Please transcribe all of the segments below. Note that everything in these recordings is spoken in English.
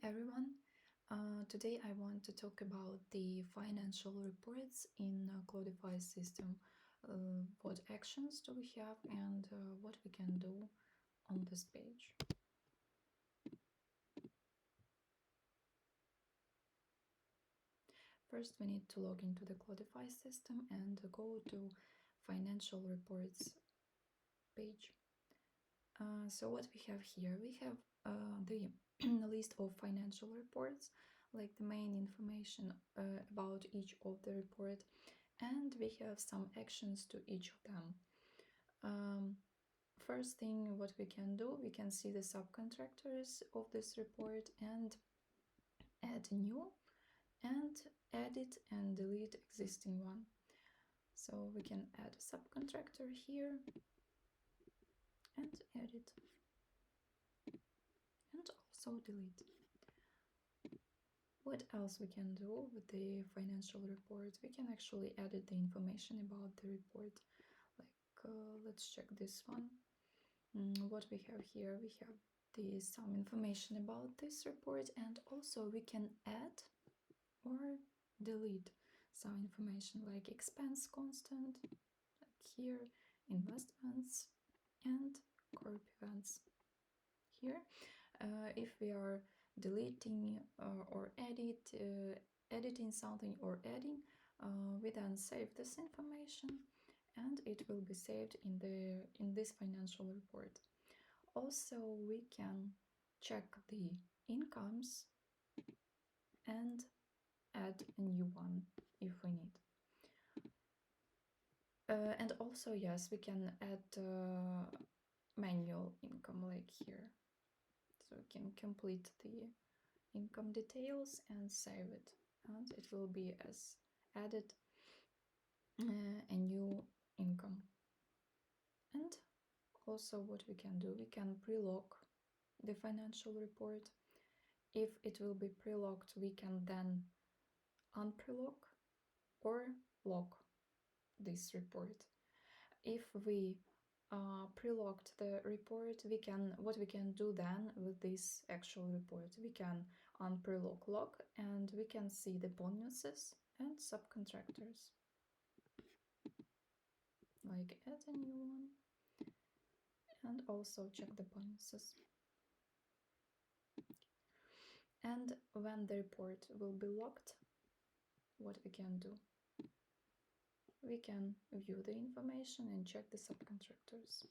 Hi everyone. Today I want to talk about the financial reports in Clodify system. What actions do we have and what we can do on this page. First, we need to log into the Clodify system and go to financial reports page. So what we have here, we have the list of financial reports, like the main information about each of the report, and we have some actions to each of them. First thing what we can do, we can see the subcontractors of this report and add new and edit and delete existing one. So we can add a subcontractor here and edit and also delete. What else we can do with the financial report? We can actually edit the information about the report. Like, let's check this one. What we have here, we have some information about this report, and also we can add or delete some information like expense constant, like here, investments, and corp events. Here, if we are deleting or editing something or adding, we then save this information and it will be saved in this financial report. Also, we can check the incomes and add a new one if we need. And also, yes, we can add manual income like here. So we can complete the income details and save it, and it will be as added a new income. And also what we can do, we can pre-log the financial report. If it will be pre-logged, we can then unprelog or log this report. If we pre-logged the report, what we can do then with this actual report, we can unprelog log and we can see the bonuses and subcontractors. Like add a new one and also check the bonuses. And when the report will be logged, what we can do? We can view the information and check the subcontractors.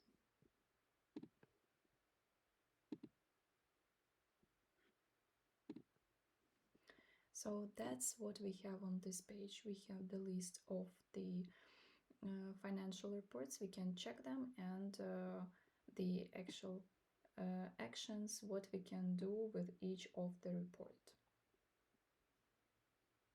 So that's what we have on this page. We have the list of the financial reports. We can check them and the actual actions, what we can do with each of the report.